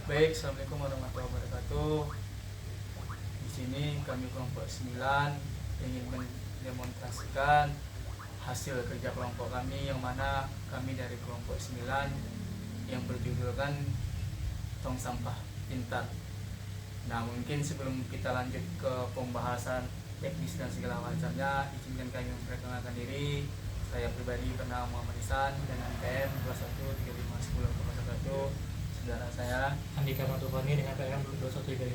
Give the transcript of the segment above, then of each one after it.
Baik, Assalamualaikum warahmatullahi wabarakatuh. Di sini kami kelompok 9 ingin mendemonstrasikan hasil kerja kelompok kami, yang mana kami dari kelompok 9 yang berjudulkan Tong Sampah Pintar. Nah, mungkin sebelum kita lanjut ke pembahasan teknis dan segala macamnya, izinkan kami memperkenalkan diri. Saya pribadi bernama Muhammad Ihsan dengan NPM 21351001. Saudara saya Andika Matufani dengan PM 2135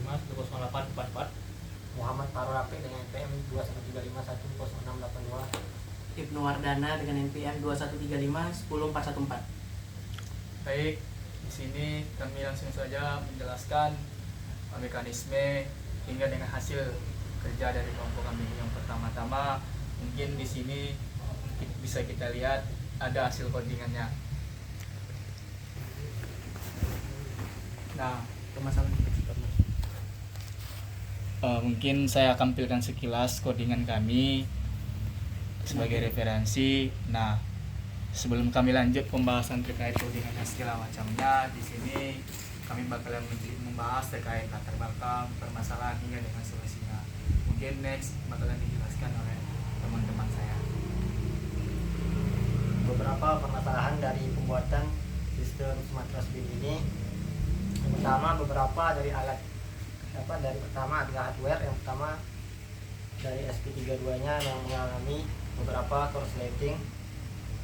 Muhammad Tarurapi dengan NPM 2135100682. Ibnu Wardana dengan NPM 2135 10414. baik, di sini kami langsung saja menjelaskan mekanisme hingga dengan hasil kerja dari kelompok kami. Yang pertama-tama, mungkin di sini bisa kita lihat ada hasil codingannya. Nah, mungkin saya tampilkan sekilas codingan kami sebagai referensi. Nah, sebelum kami lanjut pembahasan terkait codingan dan segala macamnya, di sini kami bakalan membahas terkait latar belakang permasalahan hingga dengan solusinya. Mungkin next bakalan dijelaskan oleh teman-teman saya. Beberapa permasalahan dari pembuatan sistem smart dustbin ini. Yang pertama, beberapa dari pertama adalah hardware. Yang pertama dari SP32-nya yang mengalami beberapa korsleting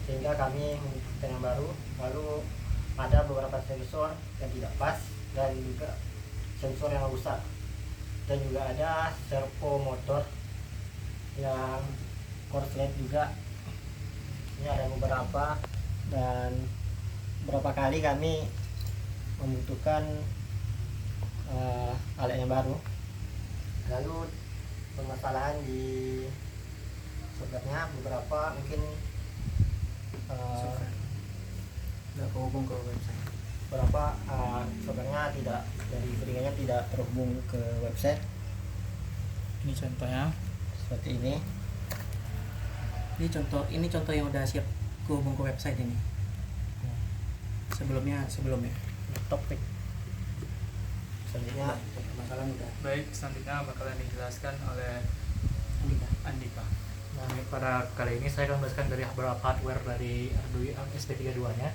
sehingga kami membutuhkan yang baru. Lalu ada beberapa sensor yang tidak pas dan juga sensor yang rusak, dan juga ada servo motor yang korslet juga. Ini ada beberapa, dan beberapa kali kami membutuhkan alat yang baru. Lalu permasalahan di softwarenya, beberapa mungkin Nggak kehubung ke website. beberapa softwarenya tidak, dari jaringannya tidak terhubung ke website Ini contohnya. seperti ini. Ini contoh yang udah siap kehubung ke website ini. Sebelumnya. Topik selanjutnya Masalah udah. Baik, selanjutnya bakalan dijelaskan oleh Andika. Nah, pada kali ini saya akan menjelaskan dari beberapa hardware dari Arduino SP32-nya.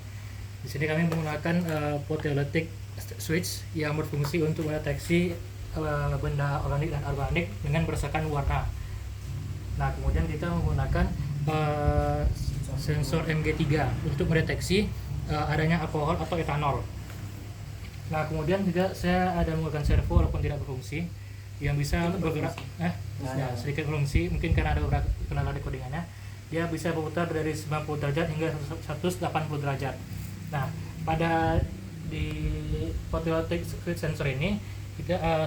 Di sini kami menggunakan photoelectric switch yang berfungsi untuk mendeteksi benda organik dan anorganik dengan berdasarkan warna. Nah, kemudian kita menggunakan sensor MG3 untuk mendeteksi adanya alkohol atau etanol. Nah, kemudian juga saya ada menggunakan servo walaupun tidak berfungsi yang bisa bergerak sedikit berfungsi, mungkin karena ada beberapa kendala di codingannya. Dia bisa berputar dari 90 derajat hingga 180 derajat. Nah, pada di photovoltaic switch sensor ini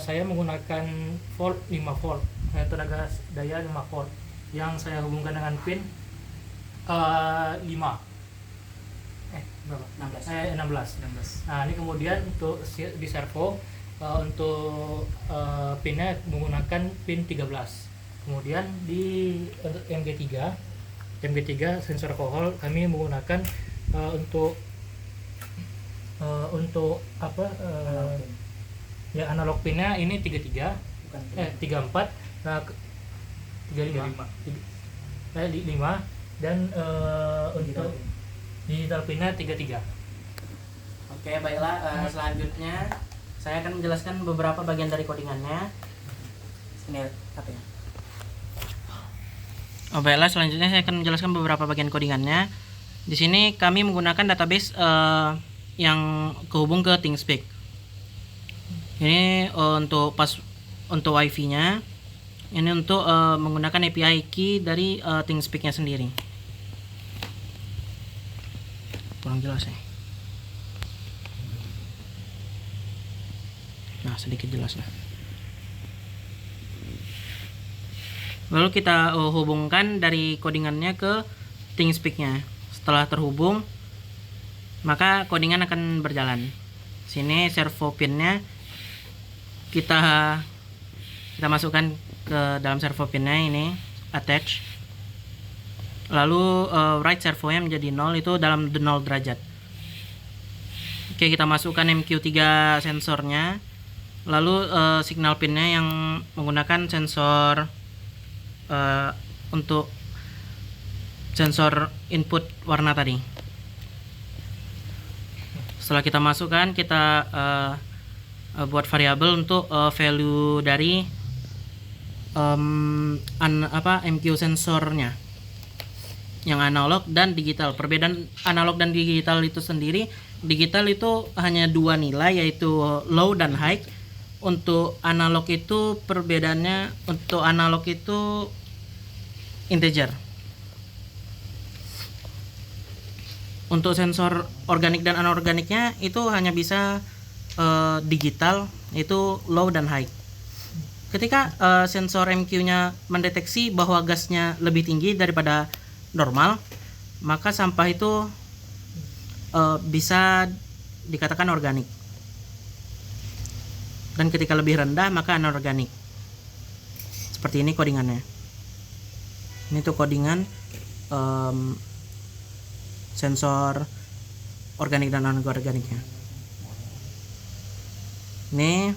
saya menggunakan volt 5 volt, tenaga daya 5 volt yang saya hubungkan dengan pin 5 berapa? 16. Nah, ini kemudian untuk di servo untuk pinnya menggunakan pin 13. Kemudian di untuk MG3 sensor alkohol kami menggunakan untuk analog pinnya ini 34. Nah, 35 dan untuk digital pinnya 33. Oke, baiklah. Selanjutnya saya akan menjelaskan beberapa bagian dari codingannya. Ini apa ya? Baiklah, selanjutnya saya akan menjelaskan beberapa bagian codingannya. Di sini kami menggunakan database yang kehubung ke ThingSpeak. Ini untuk Wi-Fi-nya. Ini untuk menggunakan API key dari ThingSpeak-nya sendiri. Kurang jelas ya. Nah, sedikit jelas lah. Lalu kita hubungkan dari codingannya ke ThingSpeak-nya. Setelah terhubung, maka codingan akan berjalan. Sini servo pin-nya kita masukkan ke dalam servo pin-nya, ini attach. Lalu right servonya menjadi 0, itu dalam 0 derajat. Oke, kita masukkan MQ3 sensornya. Lalu signal pinnya yang menggunakan sensor untuk sensor input warna tadi. Setelah kita masukkan, kita buat variabel untuk value dari MQ sensornya yang analog dan digital. Perbedaan analog dan digital itu sendiri, digital itu hanya dua nilai, yaitu low dan high. Untuk analog itu perbedaannya, untuk analog itu integer. Untuk sensor organik dan anorganiknya itu hanya bisa digital, itu low dan high. Ketika sensor MQ-nya mendeteksi bahwa gasnya lebih tinggi daripada normal, maka sampah itu bisa dikatakan organik. Dan ketika lebih rendah maka anorganik. Seperti ini kodingannya. Ini tuh kodingan sensor organik dan anorganiknya. Ini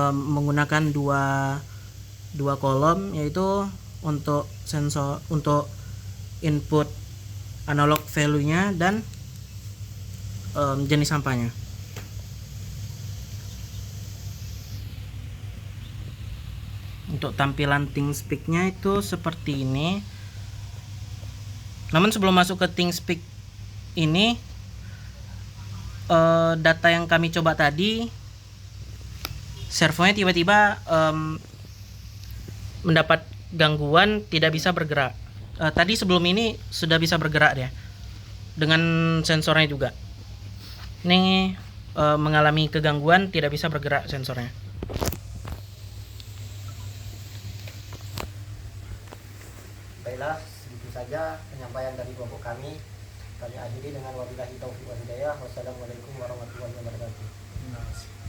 menggunakan dua kolom, yaitu untuk sensor, untuk input analog value-nya dan jenis sampahnya. Untuk tampilan ThinkSpeak-nya itu seperti ini. Namun sebelum masuk ke ThinkSpeak ini, data yang kami coba tadi, servonya tiba-tiba mendapat gangguan, tidak bisa bergerak. Tadi sebelum ini sudah bisa bergerak ya, dengan sensornya juga. Ini mengalami kegangguan, tidak bisa bergerak sensornya. Baiklah, segitu saja penyampaian dari kelompok kami. Kami akhiri dengan wabillahi taufiq wal hidayah. Wassalamualaikum warahmatullahi wabarakatuh. Terima kasih.